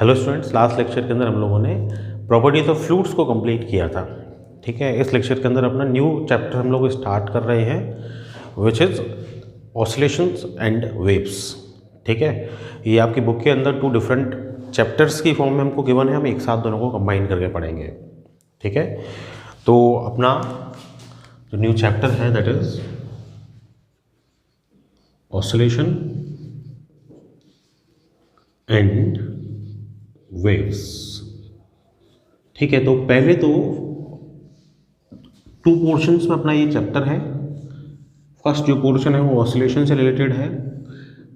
Hello students, last lecture के अंदर हम लोगों ने प्रॉपर्टीज ऑफ फ्लूइड्स को कंप्लीट किया था। ठीक है, इस लेक्चर के अंदर अपना न्यू चैप्टर हम लोग स्टार्ट कर रहे हैं which is oscillations and waves. ठीक है, ये आपकी बुक के अंदर 2 डिफरेंट चैप्टर्स की फॉर्म में हमको गिवन है, हम एक साथ दोनों को कंबाइन करके पढ़ेंगे। ठीक है, तो अपना जो न्यू चैप्टर है that is oscillation and waves. ठीक है, तो पहले तो 2 पोर्शंस में अपना ये चैप्टर है। फर्स्ट जो पोर्शन है वो ऑसिलेशन से रिलेटेड है,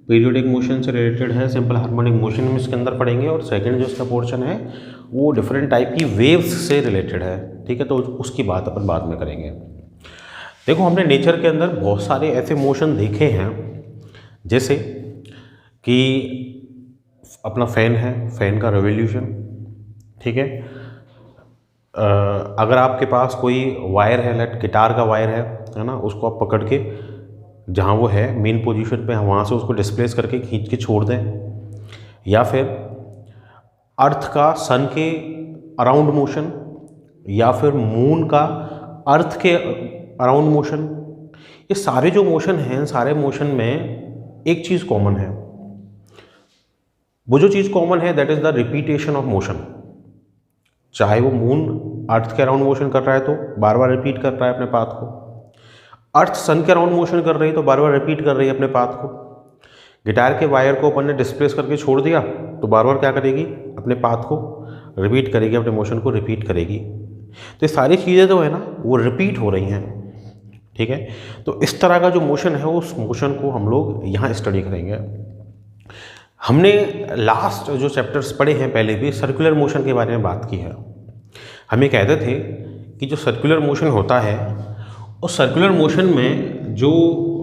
पीरियोडिक मोशन से रिलेटेड है, सिंपल हार्मोनिक मोशन में इसके अंदर पढ़ेंगे। और सेकंड जो इसका पोर्शन है वो डिफरेंट टाइप की वेव्स से रिलेटेड है। ठीक है, तो उसकी बात अपन बाद में करेंगे। देखो, हमने नेचर के अंदर बहुत सारे ऐसे मोशन देखे हैं, जैसे कि अपना फ़ैन है, फ़ैन का रेवोल्यूशन। ठीक है, अगर आपके पास कोई वायर है, लाइक गिटार का वायर है ना, उसको आप पकड़ के जहाँ वो है मेन पोजीशन पे, वहाँ से उसको डिस्प्लेस करके खींच के छोड़ दें, या फिर अर्थ का सन के अराउंड मोशन, या फिर मून का अर्थ के अराउंड मोशन। ये सारे जो मोशन हैं, सारे मोशन में एक चीज़ कॉमन है। वो जो चीज़ कॉमन है that is the repetition of motion. चाहे वो मून अर्थ के अराउंड मोशन कर रहा है तो बार बार रिपीट कर रहा है अपने पाथ को, अर्थ सन के अराउंड मोशन कर रही है तो बार बार रिपीट कर रही है अपने पाथ को। गिटार के वायर को अपन ने डिस्प्लेस करके छोड़ दिया तो बार बार क्या करेगी, अपने पाथ को रिपीट करेगी, अपने मोशन को रिपीट करेगी। तो ये सारी चीज़ें जो है ना वो रिपीट हो रही हैं। ठीक है, तो इस तरह का जो मोशन है उस मोशन को हम लोग यहाँ स्टडी करेंगे। हमने लास्ट जो चैप्टर्स पढ़े हैं पहले भी सर्कुलर मोशन के बारे में बात की है। हम ये कहते थे कि जो सर्कुलर मोशन होता है उस सर्कुलर मोशन में जो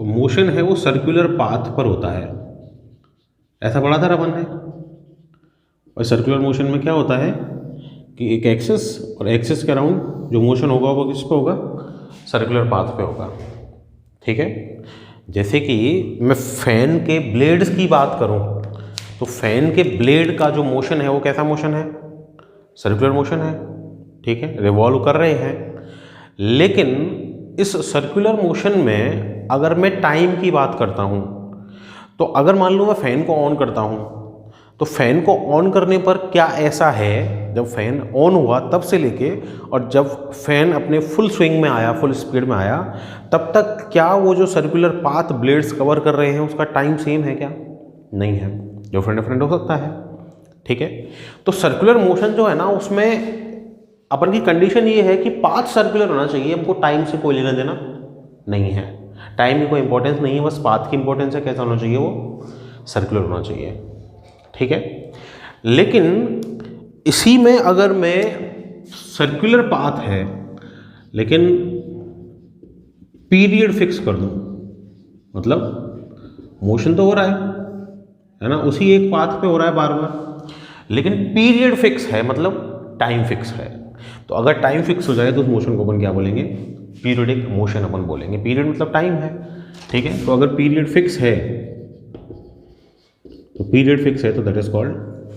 मोशन है वो सर्कुलर पाथ पर होता है। ऐसा पढ़ा था अपन ने। और सर्कुलर मोशन में क्या होता है कि एक एक्सिस और एक्सिस के अराउंड जो मोशन होगा वो किस पे होगा, सर्कुलर पाथ पे होगा। ठीक है, जैसे कि मैं फ़ैन के ब्लेड्स की बात करूं तो फैन के ब्लेड का जो मोशन है वो कैसा मोशन है, सर्कुलर मोशन है। ठीक है, रिवॉल्व कर रहे हैं। लेकिन इस सर्कुलर मोशन में अगर मैं टाइम की बात करता हूं तो अगर मान लो मैं फ़ैन को ऑन करता हूं तो फ़ैन को ऑन करने पर क्या ऐसा है, जब फ़ैन ऑन हुआ तब से लेके और जब फ़ैन अपने फुल स्विंग में आया, फुल स्पीड में आया, तब तक क्या वो जो सर्कुलर पाथ ब्लेड्स कवर कर रहे हैं उसका टाइम सेम है क्या? नहीं है, डिफरेंट डिफरेंट हो सकता है। ठीक है, तो सर्कुलर मोशन जो है ना उसमें अपन की कंडीशन ये है कि पाथ सर्कुलर होना चाहिए, हमको टाइम से कोई लेना देना नहीं है, टाइम की कोई इंपॉर्टेंस नहीं है, बस पाथ की इंपॉर्टेंस है। कैसा होना चाहिए, वो सर्कुलर होना चाहिए। ठीक है, लेकिन इसी में अगर मैं सर्कुलर पाथ है लेकिन पीरियड फिक्स कर दूं, मतलब मोशन तो हो रहा है ना, उसी एक पाथ पे हो रहा है बार बार, लेकिन पीरियड फिक्स है, मतलब टाइम फिक्स है। तो अगर टाइम फिक्स हो जाए तो उस मोशन को अपन क्या बोलेंगे, पीरियडिक मोशन अपन बोलेंगे। पीरियड मतलब टाइम है। ठीक है, तो अगर पीरियड फिक्स है तो पीरियड फिक्स है तो that is called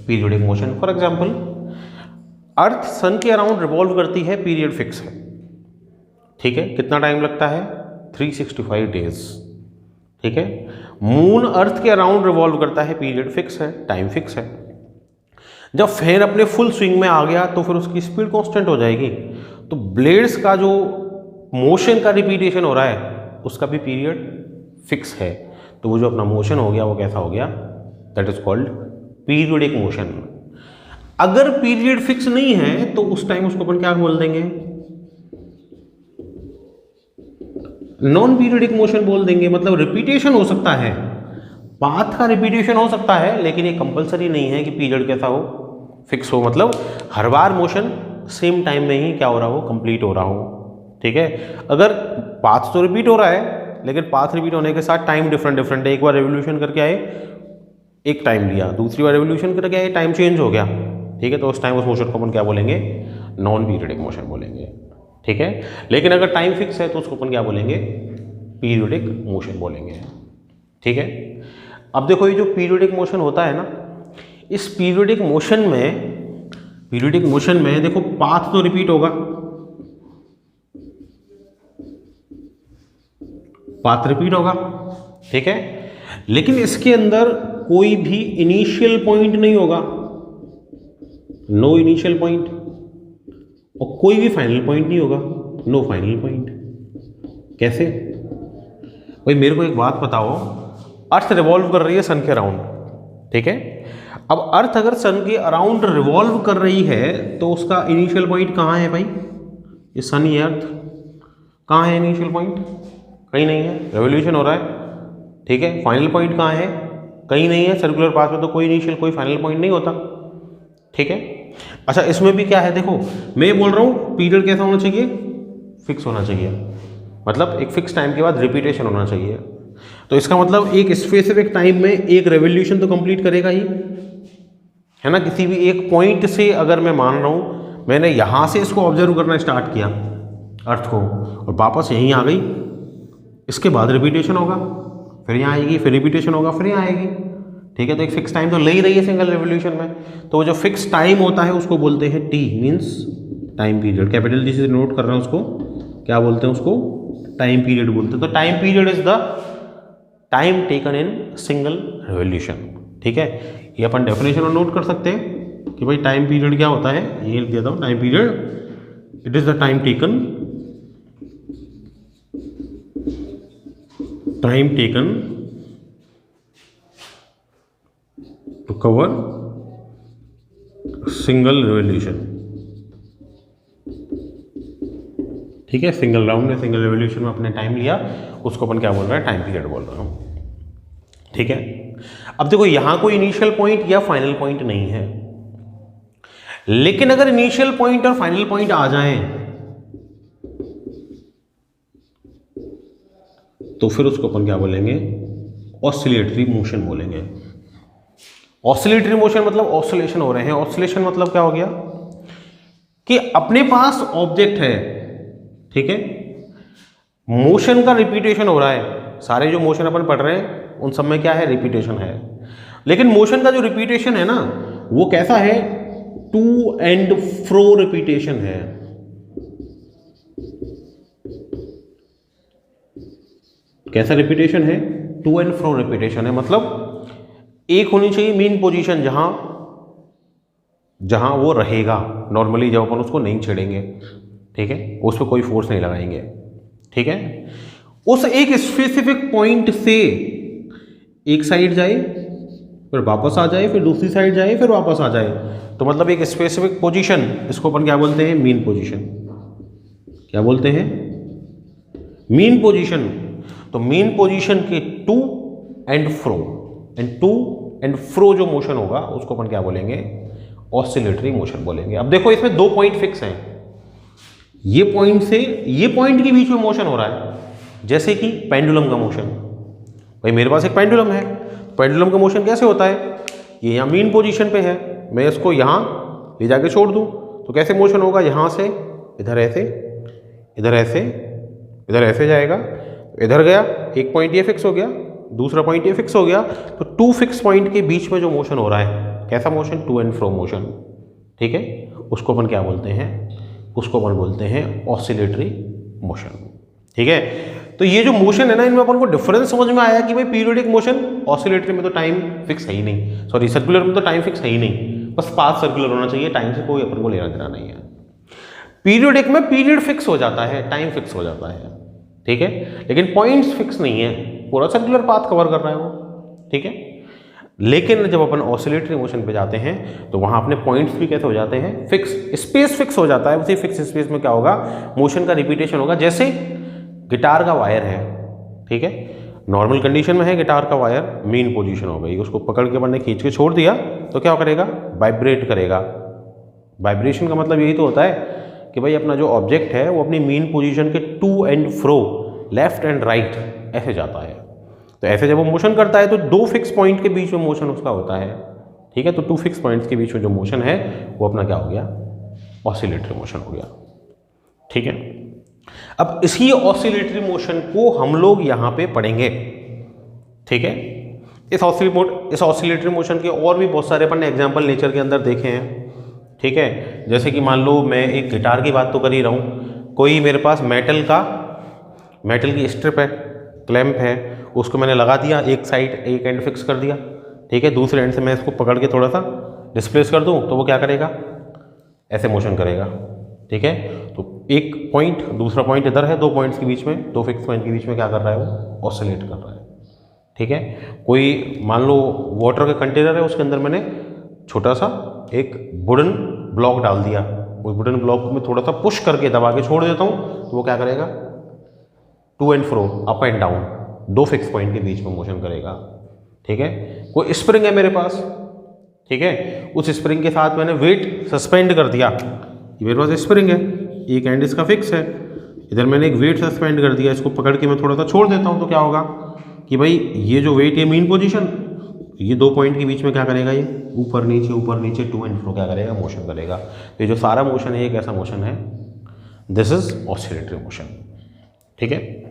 periodic motion. For example, earth sun के अराउंड रिवॉल्व करती है, पीरियड फिक्स है। ठीक है, कितना टाइम लगता है, 365 डेज। ठीक है, मून अर्थ के अराउंड रिवॉल्व करता है, पीरियड फिक्स है, टाइम फिक्स है। जब फैन अपने फुल स्विंग में आ गया तो फिर उसकी स्पीड कांस्टेंट हो जाएगी, तो ब्लेड्स का जो मोशन का रिपीटेशन हो रहा है उसका भी पीरियड फिक्स है। तो वो जो अपना मोशन हो गया वो कैसा हो गया, that is called periodic motion. अगर पीरियड फिक्स नहीं है तो उस टाइम उसको अपन क्या बोल देंगे, नॉन पीरियडिक मोशन बोल देंगे। मतलब रिपीटेशन हो सकता है, पाथ का रिपीटेशन हो सकता है, लेकिन ये कंपलसरी नहीं है कि पीरियड कैसा हो, फिक्स हो। मतलब हर बार मोशन सेम टाइम में ही क्या हो रहा हो, कंप्लीट हो रहा हो। ठीक है, अगर पाथ तो रिपीट हो रहा है लेकिन पाथ रिपीट होने के साथ टाइम डिफरेंट डिफरेंट है, एक बार रेवोल्यूशन करके आए एक टाइम लिया, दूसरी बार रेवोल्यूशन करके आए टाइम चेंज हो गया। ठीक है, तो उस टाइम उस मोशन को अपन क्या बोलेंगे, नॉन पीरियडिक मोशन बोलेंगे। ठीक है, लेकिन अगर टाइम फिक्स है तो उसको अपन क्या बोलेंगे, पीरियडिक मोशन बोलेंगे। ठीक है, अब देखो ये जो पीरियडिक मोशन होता है ना, इस पीरियोडिक मोशन में देखो पाथ तो रिपीट होगा, ठीक है, लेकिन इसके अंदर कोई भी इनिशियल पॉइंट नहीं होगा, नो इनिशियल पॉइंट, और कोई भी फाइनल पॉइंट नहीं होगा, नो फाइनल पॉइंट। कैसे भाई, मेरे को एक बात बताओ, अर्थ रिवॉल्व कर रही है सन के अराउंड, ठीक है, अब अर्थ अगर सन के अराउंड रिवॉल्व कर रही है तो उसका इनिशियल पॉइंट कहाँ है भाई, ये सन, ये अर्थ, कहाँ है इनिशियल पॉइंट? कहीं नहीं है, रेवोल्यूशन हो रहा है, ठीक है। फाइनल पॉइंट कहाँ है? कहीं नहीं है, सर्कुलर पाथ में तो कोई इनिशियल कोई फाइनल पॉइंट नहीं होता, ठीक है। अच्छा, इसमें भी क्या है, देखो मैं ये बोल रहा हूँ पीरियड कैसा होना चाहिए, फिक्स होना चाहिए, मतलब एक फिक्स टाइम के बाद रिपीटेशन होना चाहिए। तो इसका मतलब एक स्पेसिफिक टाइम में एक रेवोल्यूशन तो कंप्लीट करेगा ही, है ना। किसी भी एक पॉइंट से अगर मैं मान रहा हूँ, मैंने यहाँ से इसको ऑब्जर्व करना स्टार्ट किया अर्थ को, और वापस यहीं आ गई, इसके बाद रिपीटेशन होगा, फिर यहाँ आएगी, फिर रिपीटेशन होगा, फिर यहाँ आएगी, ठीक है। तो एक फिक्स टाइम तो ले ही रही है सिंगल रेवोल्यूशन में, तो वो जो फिक्स टाइम होता है उसको बोलते हैं T, means time period. Capital G से नोट कर रहे हैं उसको, क्या बोलते हैं उसको, टाइम पीरियड बोलते हैं। तो time period is the time taken in single revolution, ठीक है। ये अपन डेफिनेशन में नोट कर सकते हैं कि भाई टाइम पीरियड क्या होता है, ये लिख देता हूँ, time period it is the time taken to cover single revolution, ठीक है। सिंगल राउंड में, सिंगल रेवोल्यूशन में अपने टाइम लिया, उसको अपन क्या बोल रहे हैं, टाइम पीरियड बोल रहा हूँ, ठीक है। अब देखो यहां कोई इनिशियल पॉइंट या फाइनल पॉइंट नहीं है, लेकिन अगर इनिशियल पॉइंट और फाइनल पॉइंट आ जाएं तो फिर उसको अपन क्या बोलेंगे, ऑसिलेटरी मोशन बोलेंगे। ऑसिलेटरी मोशन मतलब ऑसिलेशन हो रहे हैं। ऑसिलेशन मतलब क्या हो गया कि अपने पास ऑब्जेक्ट है, ठीक है, मोशन का रिपीटेशन हो रहा है, सारे जो मोशन अपन पढ़ रहे हैं उन सब में क्या है, रिपीटेशन है, लेकिन मोशन का जो रिपीटेशन है ना वो कैसा है, टू एंड फ्रो रिपीटेशन है। कैसा रिपीटेशन है, टू एंड फ्रो रिपीटेशन है, मतलब एक होनी चाहिए मेन पोजीशन जहां वो रहेगा नॉर्मली, जब अपन उसको नहीं छेड़ेंगे, ठीक है, उस पर कोई फोर्स नहीं लगाएंगे, ठीक है। उस एक स्पेसिफिक पॉइंट से एक साइड जाए, फिर वापस आ जाए, फिर दूसरी साइड जाए, फिर वापस आ जाए, तो मतलब एक स्पेसिफिक पोजीशन, इसको अपन क्या बोलते हैं, मीन पोजीशन। क्या बोलते हैं, मीन पोजीशन। तो मीन पोजीशन के टू एंड फ्रो जो मोशन होगा उसको अपन क्या बोलेंगे, ऑसिलेटरी मोशन बोलेंगे। अब देखो इसमें दो पॉइंट फिक्स हैं, ये पॉइंट से ये पॉइंट के बीच में मोशन हो रहा है, जैसे कि पेंडुलम का मोशन। भाई मेरे पास एक पेंडुलम है, पेंडुलम का मोशन कैसे होता है, ये यहाँ मीन पोजीशन पे है, मैं इसको यहाँ ले जाके छोड़ दूँ तो कैसे मोशन होगा, यहाँ से इधर ऐसे, इधर ऐसे, इधर ऐसे जाएगा, इधर गया, एक पॉइंट ये फिक्स हो गया, दूसरा पॉइंट ये फिक्स हो गया, तो टू फिक्स पॉइंट के बीच में जो मोशन हो रहा है, कैसा motion, to and fro motion, ठीक है, उसको अपन क्या बोलते हैं, उसको अपन बोलते हैं ऑसिलेटरी मोशन, ठीक है। तो ये जो मोशन है ना, इनमें अपन को डिफरेंस समझ में आया कि भाई पीरियोडिक मोशन, ऑसिलेटरी में तो टाइम फिक्स है ही नहीं, सॉरी सर्कुलर में तो टाइम फिक्स है ही नहीं, बस पाथ सर्कुलर होना चाहिए, टाइम से कोई अपन को लेना देना नहीं है। पीरियोडिक में पीरियड फिक्स हो जाता है, टाइम फिक्स हो जाता है, ठीक है, लेकिन पॉइंट्स फिक्स नहीं है, पूरा सर्कुलर पाथ कवर कर रहा है वो, ठीक है। लेकिन जब अपन ऑसिलेटरी मोशन पे जाते हैं तो वहां अपने पॉइंट्स भी कैसे हो जाते हैं, फिक्स, स्पेस फिक्स हो जाता है। उसी फिक्स स्पेस में क्या होगा, मोशन का रिपीटेशन होगा। जैसे गिटार का वायर है, ठीक है, नॉर्मल कंडीशन में है गिटार का वायर, मेन पोजीशन हो गई, उसको पकड़ के अपन ने खींच के छोड़ दिया तो क्या करेगा, वाइब्रेट करेगा। वाइब्रेशन का मतलब यही तो होता है कि भाई अपना जो ऑब्जेक्ट है वो अपनी मेन पोजीशन के to and fro, left and right ऐसे जाता है। तो ऐसे जब वो मोशन करता है तो दो फिक्स पॉइंट के बीच में मोशन उसका होता है, ठीक है। तो टू फिक्स पॉइंट्स के बीच में जो मोशन है वो अपना क्या हो गया, ऑसिलेटरी मोशन हो गया, ठीक है। अब इसी ऑसिलेटरी मोशन को हम लोग यहाँ पे पढ़ेंगे, ठीक है। इस ऑसिलेटरी मोशन के और भी बहुत सारे अपन ने एग्जाम्पल नेचर के अंदर देखे हैं, ठीक है। जैसे कि मान लो मैं एक गिटार की बात तो कर ही रहा हूँ, कोई मेरे पास मेटल की स्ट्रिप है, क्लैंप है, उसको मैंने लगा दिया, एक साइड एक एंड फिक्स कर दिया, ठीक है। दूसरे एंड से मैं इसको पकड़ के थोड़ा सा डिस्प्लेस कर दूँ तो वो क्या करेगा, ऐसे मोशन करेगा, ठीक है। तो एक पॉइंट दूसरा पॉइंट इधर है, 2 पॉइंट्स के बीच में, 2 फिक्स पॉइंट के बीच में क्या कर रहा है, वो ऑसिलेट कर रहा है, ठीक है। कोई मान लो वाटर का कंटेनर है, उसके अंदर मैंने छोटा सा एक वुडन ब्लॉक डाल दिया, उस वुडन ब्लॉक में थोड़ा सा पुश करके दबा के छोड़ देता हूँ तो वो क्या करेगा, to and fro, up and down, 2 fix point के बीच में मोशन करेगा, ठीक है। कोई स्प्रिंग है मेरे पास, ठीक है, उस स्प्रिंग के साथ मैंने वेट सस्पेंड कर दिया, ये मेरे पास स्प्रिंग है, एक एंड इसका फिक्स है, इधर मैंने एक वेट सस्पेंड कर दिया, इसको पकड़ के मैं थोड़ा सा छोड़ देता हूँ तो क्या होगा कि भाई ये जो वेट है मीन पोजीशन, ये 2 पॉइंट के बीच में क्या करेगा, ये ऊपर नीचे टू एंड फ्रो क्या करेगा, मोशन करेगा। तो ये जो सारा मोशन है, एक ऐसा मोशन है, दिस इज ऑसिलेटरी मोशन, ठीक है।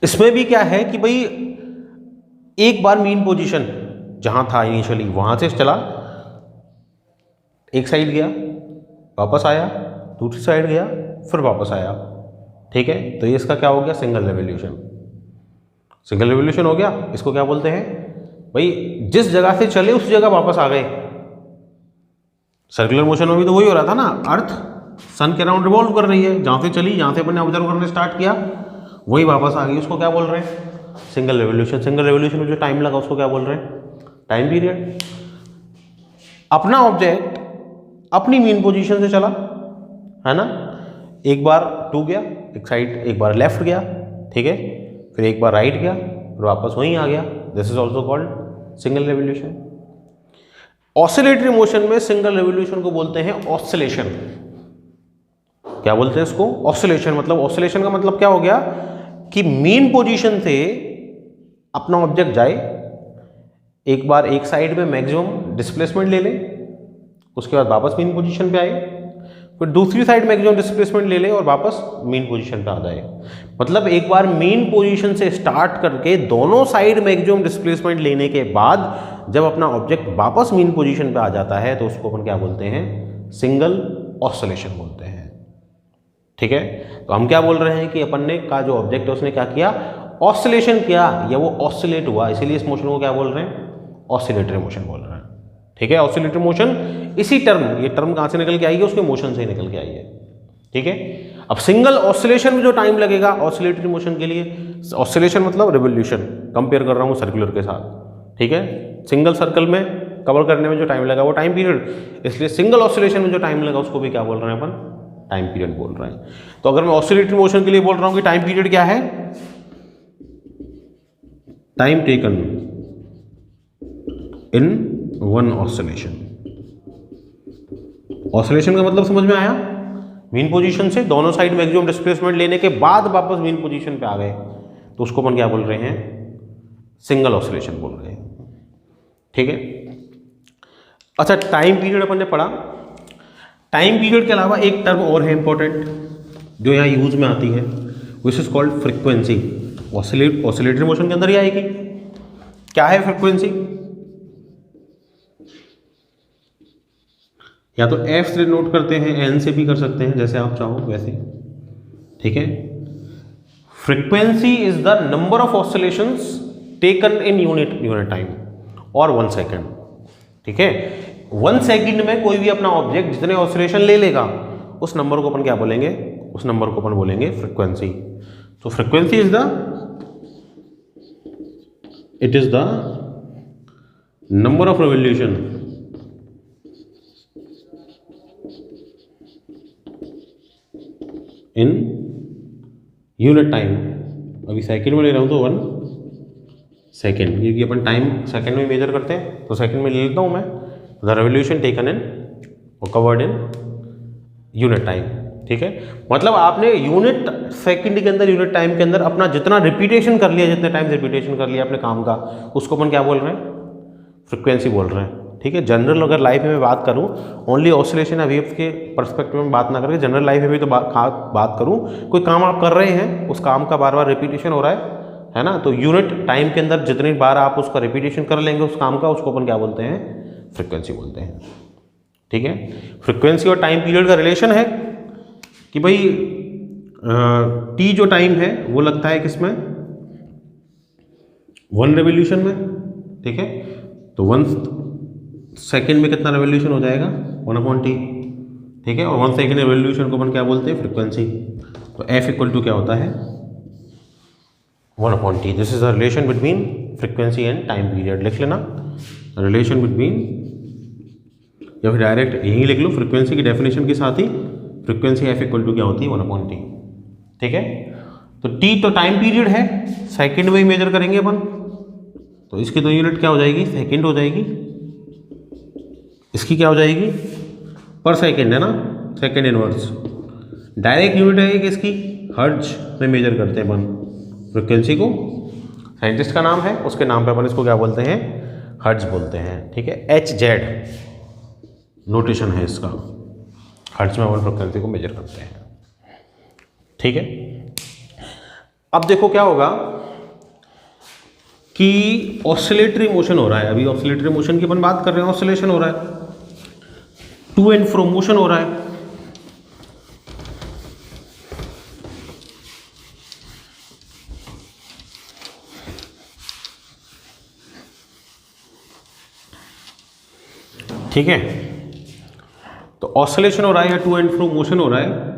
इसमें भी क्या है कि भाई एक बार मीन पोजीशन जहां था इनिशियली वहां से चला, एक साइड गया, वापस आया, दूसरी साइड गया, फिर वापस आया, ठीक है। तो ये इसका क्या हो गया, सिंगल रिवोल्यूशन हो गया। इसको क्या बोलते हैं भाई, जिस जगह से चले उस जगह वापस आ गए। सर्कुलर मोशन में भी तो वही हो रहा था ना, अर्थ सन के अराउंड रिवॉल्व कर रही है, जहां से चली, जहां से अपने ऑब्जर्व करने स्टार्ट किया वही वापस आ गई, उसको क्या बोल रहे हैं, सिंगल रिवोल्यूशन में जो टाइम लगा उसको क्या बोल रहे हैं, टाइम पीरियड। अपना ऑब्जेक्ट अपनी मीन पोजीशन से चला, है ना, एक बार टू गया, एक साइड, एक बार लेफ्ट गया, ठीक है, फिर एक बार राइट गया, फिर वापस वहीं आ गया, this is also called single revolution. Oscillatory motion में सिंगल रिवोल्यूशन को बोलते हैं ऑसिलेशन। क्या बोलते हैं इसको, ऑसिलेशन। मतलब ऑसिलेशन का मतलब क्या हो गया कि मीन पोजीशन से अपना ऑब्जेक्ट जाए, एक बार एक साइड में मैक्सिमम डिस्प्लेसमेंट ले ले, उसके बाद वापस मीन पोजीशन पे आए, फिर दूसरी साइड मैक्सिमम डिस्प्लेसमेंट ले ले और वापस मीन पोजीशन पे आ जाए। मतलब एक बार मीन पोजीशन से स्टार्ट करके दोनों साइड मैक्सिमम डिस्प्लेसमेंट लेने के बाद जब अपना ऑब्जेक्ट वापस मीन पोजीशन पे आ जाता है तो उसको अपन क्या बोलते हैं, सिंगल ऑसिलेशन बोलते हैं, ठीक है। तो हम क्या बोल रहे हैं कि अपन ने का जो ऑब्जेक्ट है उसने क्या किया, ऑसिलेशन किया, या वो ऑसिलेट हुआ, इसीलिए इस मोशन को क्या बोल रहे हैं, ऑसिलेटरी मोशन बोल रहे हैं, ठीक है। ऑसिलेटरी मोशन, इसी टर्म, ये टर्म कहाँ से निकल के आई है, उसके मोशन से ही निकल के आई है, ठीक है। अब सिंगल ऑसिलेशन में जो टाइम लगेगा ऑसिलेटरी मोशन के लिए, ऑसिलेशन मतलब रिवोल्यूशन, कंपेयर कर रहा हूँ सर्कुलर के साथ, ठीक है। सिंगल सर्कल में कवर करने में जो टाइम लगा वो टाइम पीरियड, इसलिए सिंगल ऑसिलेशन में जो टाइम लगा उसको भी क्या बोल रहे हैं अपन, टाइम पीरियड बोल रहे हैं। तो अगर मैं ऑसिलेटरी मोशन के लिए बोल रहा हूँ कि टाइम पीरियड क्या है, time taken in one oscillation. Oscillation का मतलब समझ में आया, मीन पोजीशन से दोनों साइड मैक्सिमम डिस्प्लेसमेंट लेने के बाद वापस मीन पोजीशन पे आ गए तो उसको अपन क्या बोल रहे हैं, सिंगल ऑसिलेशन बोल रहे हैं, ठीक है। अच्छा, टाइम पीरियड अपन ने पढ़ा। टाइम पीरियड के अलावा एक टर्म और है इंपॉर्टेंट जो यहाँ यूज में आती है, which is called frequency. Oscillatory motion के अंदर ही आएगी। क्या है फ्रीक्वेंसी, या तो एफ से नोट करते हैं, एन से भी कर सकते हैं, जैसे आप चाहो वैसे, ठीक है। Frequency is the number of oscillations taken in unit time और 1 सेकेंड, ठीक है। 1 सेकेंड में कोई भी अपना ऑब्जेक्ट जितने ऑसिलेशन ले लेगा उस नंबर को अपन क्या बोलेंगे, उस नंबर को अपन बोलेंगे फ्रीक्वेंसी। तो frequency is it is the number of revolution in unit time. अभी सेकंड में ले रहा हूँ तो 1 सेकेंड, क्योंकि अपन टाइम सेकंड में मेजर करते हैं तो सेकंड में ले लेता हूँ मैं। द रेवोल्यूशन टेकन इन और कवर्ड इन यूनिट टाइम, ठीक है। मतलब आपने यूनिट सेकंड के अंदर, यूनिट टाइम के अंदर अपना जितना रिपीटेशन कर लिया, जितने टाइम रिपीटेशन कर लिया अपने काम का, उसको अपन क्या बोल रहे हैं, फ्रीक्वेंसी बोल रहे हैं, ठीक है। जनरल अगर लाइफ में बात करूं, ओनली ऑसिलेशन या वेव्स के पर्सपेक्टिव में बात ना करके जनरल लाइफ में भी तो बात करूं, कोई काम आप कर रहे हैं, उस काम का बार बार रिपीटेशन हो रहा है ना। तो यूनिट टाइम के अंदर जितनी बार आप उसका रिपीटेशन कर लेंगे उस काम का, उसको अपन क्या बोलते हैं, फ्रीक्वेंसी बोलते हैं। ठीक है, फ्रीक्वेंसी और टाइम पीरियड का रिलेशन है कि भाई टी जो टाइम है वो लगता है किसमें, 1 रेवोल्यूशन में। ठीक है, तो 1 सेकेंड में कितना रेवोल्यूशन हो जाएगा, 1/t। ठीक है, और 1 सेकेंड रेवोल्यूशन को अपन क्या बोलते हैं, फ्रीक्वेंसी। तो F इक्वल टू क्या होता है, 1/t। This is a relation between frequency and time period. लिख लेना, रिलेशन बिटवीन, या फिर डायरेक्ट यही लिख लो, फ्रीक्वेंसी की डेफिनेशन के साथ ही फ्रीक्वेंसी F इक्वल टू क्या होती है, 1/t। ठीक है, तो T तो टाइम पीरियड है, सेकंड में ही मेजर करेंगे अपन, तो इसकी तो यूनिट क्या हो जाएगी, सेकंड हो जाएगी। इसकी क्या हो जाएगी, पर सेकंड है ना, सेकंड इनवर्स। डायरेक्ट यूनिट है कि इसकी हर्ट्ज में मेजर करते हैं अपन फ्रीक्वेंसी को, साइंटिस्ट का नाम है, उसके नाम पे अपन इसको क्या बोलते हैं, हर्ट्ज बोलते हैं। ठीक है, HZ नोटेशन है इसका, हर्ट्ज में अपन फ्रीक्वेंसी को मेजर करते हैं। ठीक है, अब देखो क्या होगा कि ऑसिलेटरी मोशन हो रहा है। अभी ऑसिलेटरी मोशन की अपन बात कर रहे हैं, ऑसिलेशन हो रहा है, टू एंड फ्रो मोशन हो रहा है। ठीक है, तो ऑसिलेशन हो रहा है या टू एंड फ्रो मोशन हो रहा है,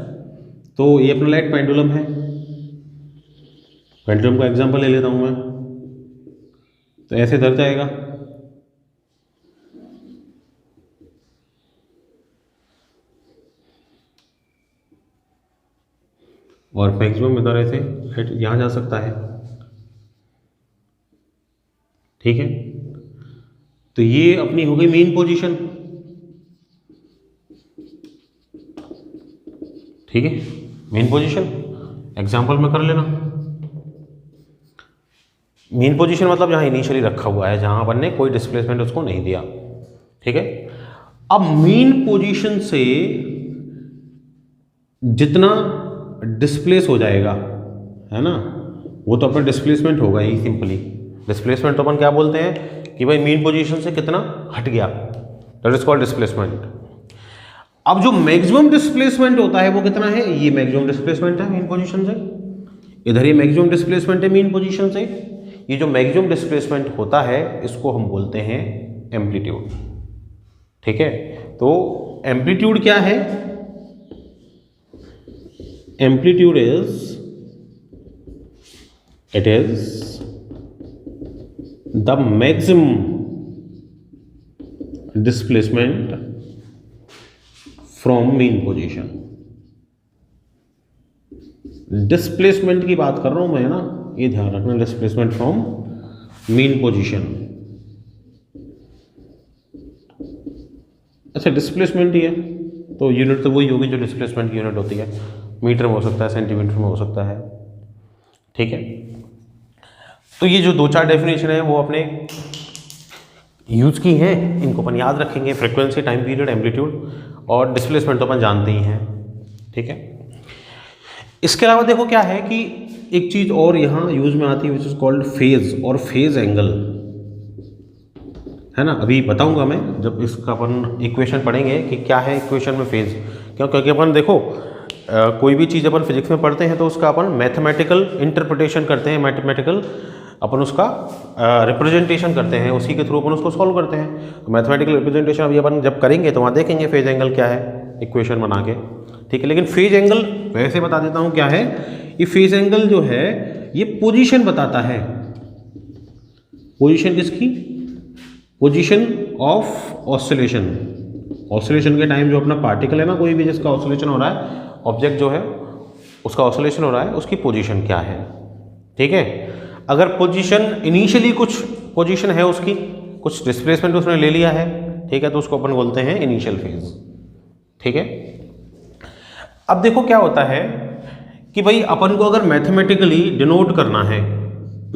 तो ये अपना लाइट पेंडुलम है। पेंडुलम का एग्जांपल ले लेता हूं मैं, तो ऐसे धर जाएगा, और मैक्सिमम इधर ऐसे यहां जा सकता है। ठीक है, तो ये अपनी हो गई मेन पोजीशन। ठीक है, मेन पोजीशन एग्जांपल में कर लेना। मेन पोजीशन मतलब जहां इनिशियली रखा हुआ है, जहां अपन ने कोई डिस्प्लेसमेंट उसको नहीं दिया। ठीक है, अब मेन पोजीशन से जितना डिस्प्लेस हो जाएगा, है ना, वो तो अपना डिस्प्लेसमेंट होगा ही। सिंपली डिस्प्लेसमेंट तो अपन क्या बोलते हैं कि भाई मेन पोजीशन से कितना हट गया, दैट इज कॉल्ड डिस्प्लेसमेंट। अब जो मैक्सिमम डिस्प्लेसमेंट होता है वो कितना है, ये मैक्सिमम डिस्प्लेसमेंट है मेन पोजीशन से, इधर ये मैक्सिमम डिस्प्लेसमेंट है मेन पोजीशन से। ये जो मैक्सिमम डिस्प्लेसमेंट होता है इसको हम बोलते हैं एम्पलीट्यूड। ठीक है, तो एम्पलीट्यूड क्या है, amplitude it is the maximum displacement from main position. Displacement की बात कर रहा हूं मैं ना, ये ध्यान रखना, डिस्प्लेसमेंट फ्रॉम मेन पोजीशन। अच्छा, डिस्प्लेसमेंट ही है तो यूनिट तो वही होगी जो डिस्प्लेसमेंट की यूनिट होती है, मीटर में हो सकता है, सेंटीमीटर में हो सकता है। ठीक है, तो ये जो 2-4 डेफिनेशन है वो अपने यूज की हैं, इनको अपन याद रखेंगे। फ्रीक्वेंसी, टाइम पीरियड, एम्पलीट्यूड और डिस्प्लेसमेंट तो अपन जानते ही हैं। ठीक है, इसके अलावा देखो क्या है कि एक चीज और यहाँ यूज में आती है विच इज कॉल्ड फेज और फेज एंगल, है ना। अभी बताऊंगा मैं जब इसका अपन इक्वेशन पढ़ेंगे कि क्या है इक्वेशन में फेज। क्यों, क्योंकि अपन देखो कोई भी चीज़ अपन फिजिक्स में पढ़ते हैं तो उसका अपन मैथमेटिकल इंटरप्रिटेशन करते हैं, मैथमेटिकल अपन उसका रिप्रेजेंटेशन करते हैं, उसी के थ्रू अपन उसको सॉल्व करते हैं। तो मैथमेटिकल रिप्रेजेंटेशन अभी अपन जब करेंगे तो वहाँ देखेंगे फेज एंगल क्या है, इक्वेशन बना के। ठीक है, लेकिन फेज एंगल वैसे बता देता हूँ क्या है। ये फेज एंगल जो है ये पोजीशन बताता है। पोजीशन किसकी, पोजीशन ऑफ ऑसिलेशन। ऑसिलेशन के टाइम जो अपना पार्टिकल है ना, कोई भी जिसका ऑसिलेशन हो रहा है, ऑब्जेक्ट जो है उसका ऑसिलेशन हो रहा है, उसकी पोजीशन क्या है। ठीक है, अगर पोजीशन इनिशियली कुछ पोजीशन है उसकी, कुछ डिस्प्लेसमेंट उसने ले लिया है, ठीक है, तो उसको अपन बोलते हैं इनिशियल फेज। ठीक है, अब देखो क्या होता है कि भाई अपन को अगर मैथमेटिकली डिनोट करना है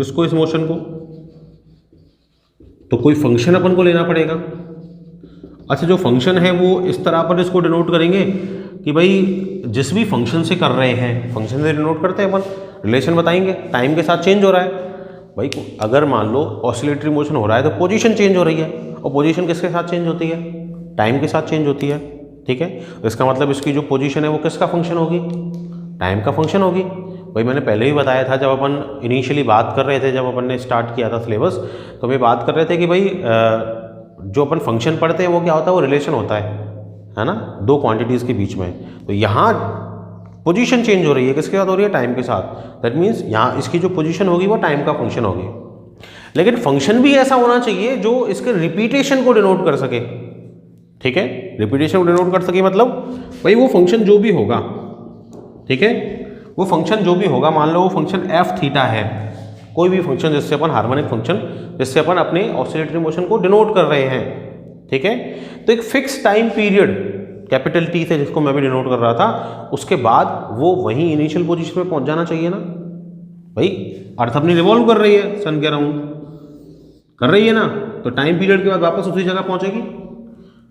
इसको, इस मोशन को, तो कोई फंक्शन अपन को लेना पड़ेगा। अच्छा, जो फंक्शन है वो इस तरह पर इसको डिनोट करेंगे कि भाई जिस भी फंक्शन से कर रहे हैं, फंक्शन से डिनोट करते हैं अपन, रिलेशन बताएंगे, टाइम के साथ चेंज हो रहा है भाई अगर मान लो ऑसिलेटरी मोशन हो रहा है तो पोजीशन चेंज हो रही है, और पोजीशन किसके साथ चेंज होती है? टाइम के साथ चेंज होती है। ठीक है, तो इसका मतलब इसकी जो पोजीशन है वो किसका फंक्शन होगी? टाइम का फंक्शन होगी। भाई मैंने पहले ही बताया था, जब अपन इनिशियली बात कर रहे थे, जब अपन ने स्टार्ट किया था सिलेबस, तो हम बात कर रहे थे कि भाई जो अपन फंक्शन पढ़ते हैं वो क्या होता है? वो रिलेशन होता है ना, दो क्वांटिटीज़ के बीच में। तो यहाँ पोजीशन चेंज हो रही है, किसके साथ हो रही है? टाइम के साथ। दैट मीन्स यहाँ इसकी जो पोजीशन होगी वो टाइम का फंक्शन होगी। लेकिन फंक्शन भी ऐसा होना चाहिए जो इसके रिपीटेशन को डिनोट कर सके। ठीक है, रिपीटेशन को डिनोट कर सके मतलब भाई वो फंक्शन जो भी होगा, ठीक है, वो फंक्शन जो भी होगा, मान लो वो फंक्शन एफ थीटा है, कोई भी फंक्शन जिससे अपन हार्मोनिक फंक्शन जिससे अपन अपने ऑसिलेटरी मोशन को डिनोट कर रहे हैं। ठीक है, तो एक fix time period capital T से, जिसको मैं भी डिनोट कर रहा था, उसके बाद वो वहीं इनिशियल पोजीशन पे पहुंच जाना चाहिए ना। भाई अर्थ अपनी रिवॉल्व कर रही है सन के अराउंड, कर रही है ना, तो टाइम पीरियड के बाद वापस उसी जगह पहुंचेगी,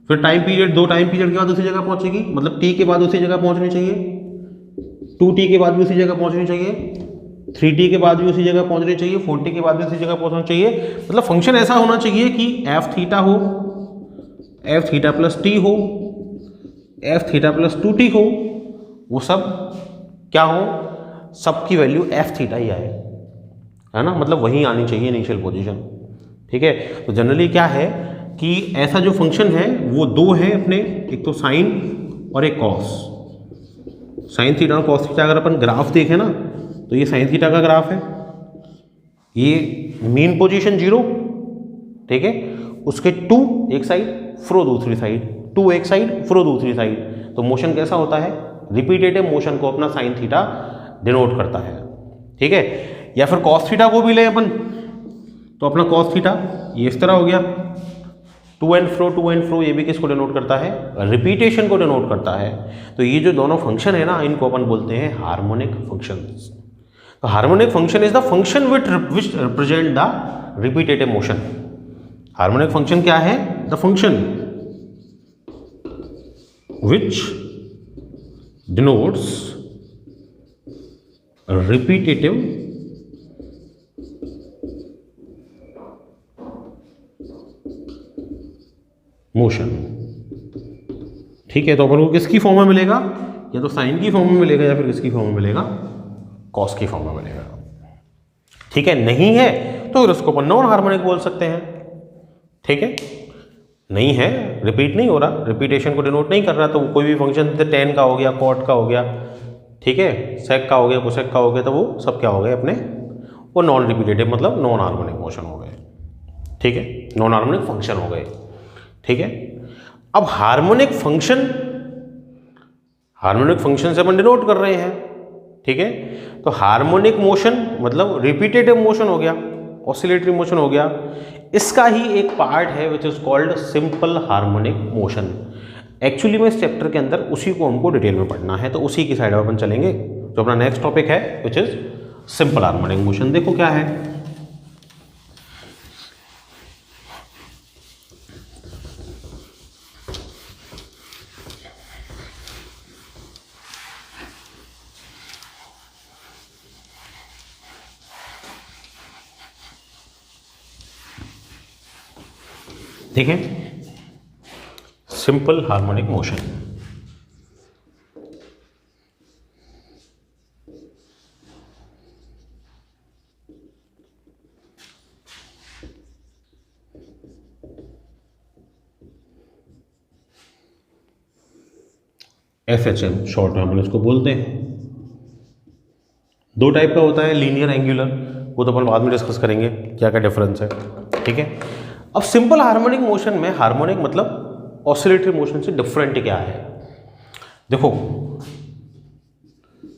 फिर टाइम पीरियड, 2 टाइम पीरियड के बाद उसी जगह पहुंचेगी, मतलब टी के बाद उसी जगह पहुंचनी चाहिए, 2t के बाद भी उसी जगह पहुंचनी चाहिए, 3t के बाद भी उसी जगह पहुंचनी चाहिए, 4t के बाद भी उसी जगह पहुंचना चाहिए। मतलब फंक्शन ऐसा होना चाहिए कि एफ थीटा हो, एफ थीटा प्लस टी हो, एफ थीटा प्लस 2t हो, वो सब क्या हो? सबकी वैल्यू एफ थीटा ही आए, है ना, मतलब वही आनी चाहिए इनिशियल पोजीशन। ठीक है, तो जनरली क्या है कि ऐसा जो फंक्शन है वो दो है अपने, एक तो साइन और एक कॉस। साइन थीटा और कॉस थीटा अगर अपन ग्राफ देखें ना, तो ये साइन थीटा का ग्राफ है, ये मीन पोजीशन 0, ठीक है, उसके 2 एक साइड, फ्रो दूसरी साइड, 2 एक साइड, फ्रो दूसरी साइड। तो मोशन कैसा होता है? रिपीटेटिव मोशन को अपना साइन थीटा डिनोट करता है। ठीक है, या फिर कॉस थीटा को भी ले अपन, तो अपना कॉस थीटा ये इस तरह हो गया, टू एंड फ्रो, ये भी किसको डिनोट करता है? रिपीटेशन को डिनोट करता है। तो ये जो दोनों फंक्शन है ना, इनको अपन बोलते हैं हार्मोनिक फंक्शंस। तो harmonic function is the function which represent the repetitive motion. Harmonic function क्या है? The function which denotes repetitive motion. ठीक है, तो अपन को किसकी फॉर्म में मिलेगा? या तो साइन की फॉर्म में मिलेगा, या फिर किसकी फॉर्म में मिलेगा? कॉस की फॉर्म में मिलेगा। ठीक है, नहीं है तो फिर उसको अपन नॉन हार्मोनिक बोल सकते हैं। ठीक है, नहीं है, रिपीट नहीं हो रहा, रिपीटेशन को डिनोट नहीं कर रहा, तो कोई भी फंक्शन टेन का हो गया, कॉट का हो गया, ठीक है, सेक का हो गया, कोसेक का हो गया, तो वो सब क्या हो गए अपने? वो नॉन रिपीटेटिव, मतलब नॉन हार्मोनिक मोशन हो गए। ठीक है, नॉन हार्मोनिक फंक्शन हो गए। ठीक है, अब हार्मोनिक फंक्शन से अपन डिनोट कर रहे हैं। ठीक है, तो हार्मोनिक मोशन मतलब रिपीटेटिव मोशन हो गया, ऑसिलेटरी मोशन हो गया, इसका ही एक पार्ट है which is called simple harmonic motion. Actually में इस चैप्टर के अंदर उसी को हमको डिटेल में पढ़ना है, तो उसी की साइड में अपन चलेंगे। जो अपना नेक्स्ट टॉपिक है which is simple harmonic motion. देखो क्या है, ठीक है, simple harmonic motion. FHM short में अपन इसको बोलते हैं। 2 टाइप का होता है, लीनियर, एंगुलर, वो तो अपन बाद में डिस्कस करेंगे क्या क्या डिफरेंस है। ठीक है, अब सिंपल हार्मोनिक मोशन में हार्मोनिक मतलब ऑसिलेटरी मोशन से डिफरेंट क्या है? देखो,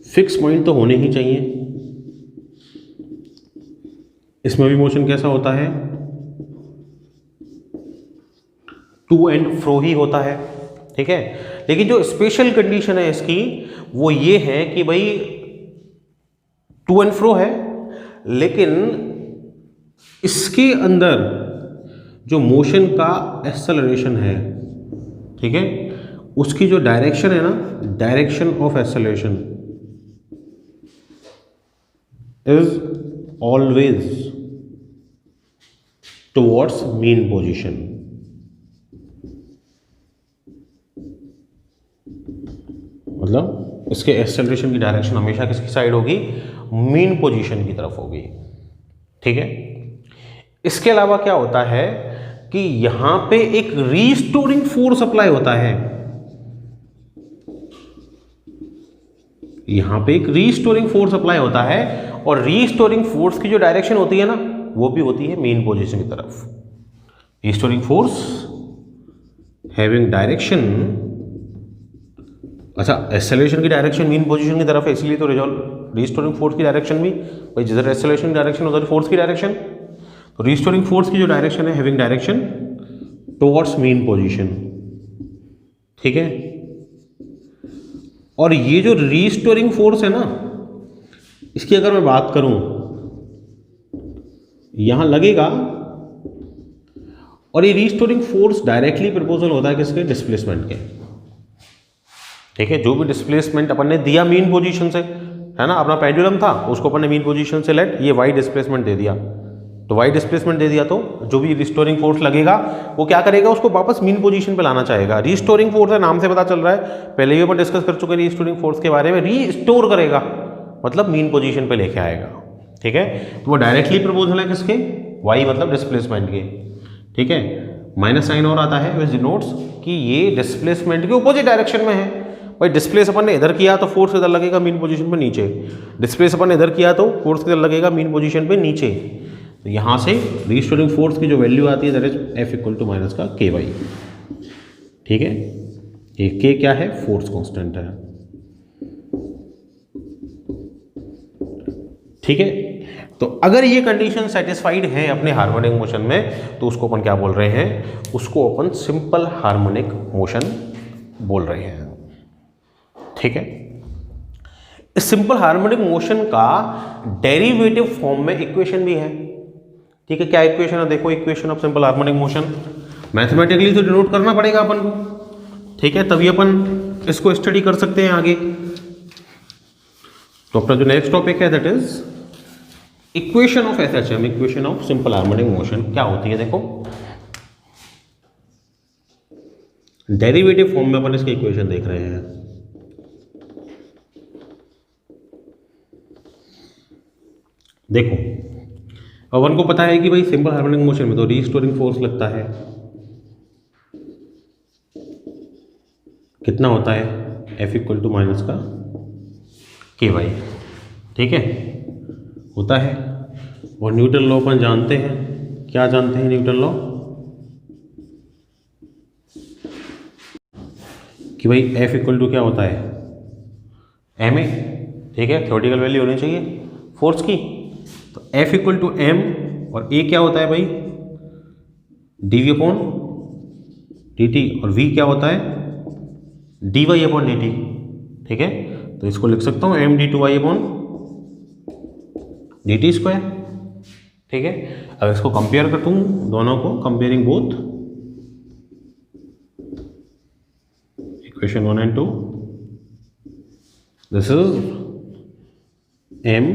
फिक्स पॉइंट तो होने ही चाहिए। इसमें भी मोशन कैसा होता है? टू एंड फ्रो ही होता है। ठीक है, लेकिन जो स्पेशल कंडीशन है इसकी वो ये है कि भाई टू एंड फ्रो है, लेकिन इसके अंदर जो मोशन का एक्सेलरेशन है, ठीक है, उसकी जो डायरेक्शन है ना, direction of acceleration is always towards mean position. मतलब इसके एक्सेलरेशन की डायरेक्शन हमेशा किसकी साइड होगी? मीन पोजीशन की तरफ होगी। ठीक है। इसके अलावा क्या होता है कि यहां पे एक रीस्टोरिंग फोर्स अप्लाई होता है। यहां पे एक रीस्टोरिंग फोर्स अप्लाई होता है और रीस्टोरिंग फोर्स की जो डायरेक्शन होती है ना, वो भी होती है मेन पोजीशन की तरफ। रीस्टोरिंग फोर्स हैविंग डायरेक्शन, अच्छा एक्सेलरेशन की डायरेक्शन मीन पोजीशन की तरफ है, इसलिए तो रीस्टोरिंग फोर्स की डायरेक्शन भी भाई जिधर एक्सेलरेशन की डायरेक्शन उधर फोर्स की डायरेक्शन। तो रीस्टोरिंग फोर्स की जो डायरेक्शन है having direction towards mean position. ठीक है। और ये जो रीस्टोरिंग फोर्स है ना, इसकी अगर मैं बात करूं, यहां लगेगा और ये रीस्टोरिंग फोर्स डायरेक्टली प्रपोजल होता है किसके? डिस्प्लेसमेंट के। ठीक है। जो भी डिस्प्लेसमेंट अपन ने दिया मीन पोजीशन से, है ना, अपना पेंडुलम था उसको अपन ने मीन पोजीशन से लेट ये वाई डिस्प्लेसमेंट दे दिया, तो वाई डिस्प्लेसमेंट दे दिया तो जो भी रिस्टोरिंग फोर्स लगेगा वो क्या करेगा? उसको वापस मीन पोजीशन पे लाना चाहेगा। रिस्टोरिंग फोर्स है, नाम से पता चल रहा है, पहले भी अपन डिस्कस कर चुके हैं रिस्टोरिंग फोर्स के बारे में। रीस्टोर करेगा मतलब मीन पोजीशन पे लेके आएगा। ठीक है। तो वो डायरेक्टली प्रपोजल है किसके? वाई मतलब डिस्प्लेसमेंट के। ठीक है। माइनस साइन और आता है, विच डिनोट्स कि ये डिस्प्लेसमेंट के अपोजिट डायरेक्शन में है। भाई डिस्प्लेस अपन ने इधर किया तो फोर्स इधर लगेगा मीन पोजीशन पे नीचे, डिस्प्लेस अपन ने इधर किया तो फोर्स इधर लगेगा मीन पोजीशन पे नीचे। तो यहाँ से रीस्टोरिंग फोर्स की जो वैल्यू आती है that is F equal to minus का के वाई। ठीक है। ये के क्या है? फोर्स कांस्टेंट है। ठीक है। तो अगर ये कंडीशन सेटिस्फाइड है अपने हार्मोनिक मोशन में तो उसको अपन क्या बोल रहे हैं? उसको अपन सिंपल हार्मोनिक मोशन बोल रहे हैं। ठीक है। इस सिंपल हार्मोनिक मोशन का डेरिवेटिव फॉर्म में इक्वेशन भी है। ठीक है। क्या इक्वेशन है? देखो, equation of simple harmonic motion mathematically तो डिनोट करना पड़ेगा अपन को। ठीक है। तभी अपन इसको स्टडी कर सकते हैं आगे। तो अपना जो नेक्स्ट टॉपिक है that is equation of SHM, equation of simple harmonic motion क्या होती है? देखो, डेरिवेटिव फॉर्म में अपन इसकी इक्वेशन देख रहे हैं। देखो, अपन को पता है कि भाई सिंपल हार्मोनिक मोशन में तो रीस्टोरिंग फोर्स लगता है, कितना होता है? एफ इक्वल टू माइनस का के वाई। ठीक है, होता है। और न्यूटन लॉ अपन जानते हैं। क्या जानते हैं न्यूटन लॉ? कि भाई एफ इक्वल टू क्या होता है? M a. ठीक है। थ्योरेटिकल वैल्यू होनी चाहिए फोर्स की। तो एफ इक्वल टू एम और ए क्या होता है भाई? D v upon d t, और वी क्या होता है? D y upon d t. ठीक है। तो इसको लिख सकता हूँ m d two y upon d t square. ठीक है। अब इसको कंपेयर करता हूँ दोनों को, comparing both equation 1 and 2, this is m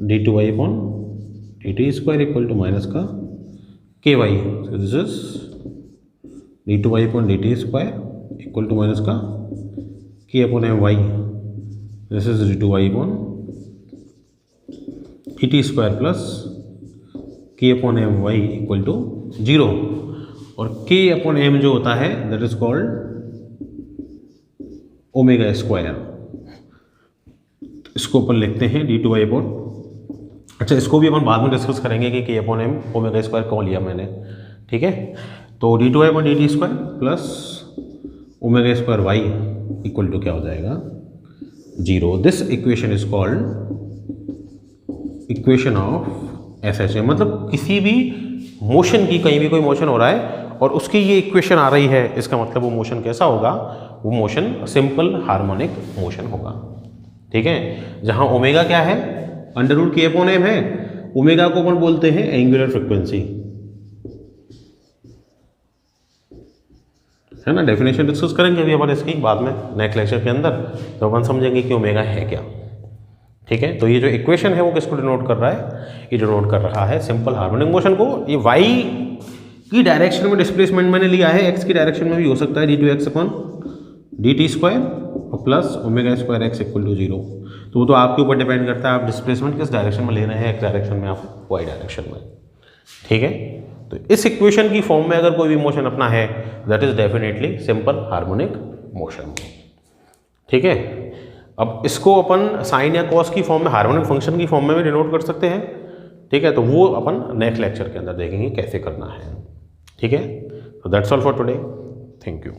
d two y upon d t square equal to minus का k y. So this is d two y upon d t square equal to minus का k upon m y. This is d two y upon d t square plus k upon m y equal to 0। और k upon m जो होता है that is called omega square. इसको अपन लिखते हैं D two y upon, अच्छा इसको भी अपन बाद में डिस्कस करेंगे कि के अपॉन एम ओमेगा स्क्वायर क्यों लिया मैंने। ठीक है। तो d two y upon d t square plus omega square y equal to क्या हो जाएगा? 0। This equation is called equation of SHM. मतलब किसी भी मोशन की, कहीं भी कोई मोशन हो रहा है और उसकी ये इक्वेशन आ रही है, इसका मतलब वो मोशन कैसा होगा? वो मोशन सिंपल हार्मोनिक मोशन होगा। ठीक है। जहां ओमेगा क्या है? अंडर रूट के अपॉन एम है। ओमेगा को अपन बोलते हैं एंगुलर फ्रिक्वेंसी, है ना। डेफिनेशन डिस्कस करेंगे अभी अपन इसकी बाद में नेक्स्ट लेक्चर के अंदर, तो अपन समझेंगे कि ओमेगा है क्या। ठीक है, तो ये जो इक्वेशन है वो किसको डिनोट कर रहा है, ये डिनोट कर रहा है सिंपल हार्मोनिक मोशन को। ये वाई की डायरेक्शन में डिस्प्लेसमेंट मैंने लिया है, एक्स की डायरेक्शन में भी हो सकता है, d2x/dt² और प्लस ω²x = 0। तो वो तो आपके ऊपर डिपेंड करता है आप डिस्प्लेसमेंट किस डायरेक्शन में ले रहे हैं, एक्स डायरेक्शन में आप वाई डायरेक्शन में। ठीक है, तो इस इक्वेशन की फॉर्म में अगर कोई भी मोशन अपना है that is definitely simple harmonic motion. ठीक है, अब इसको अपन साइन या कॉस की फॉर्म में, हार्मोनिक फंक्शन की फॉर्म में भी डिनोट कर सकते हैं। ठीक है, तो वो अपन नेक्स्ट लेक्चर के अंदर देखेंगे कैसे करना है। ठीक है, तो that's all for today, thank you.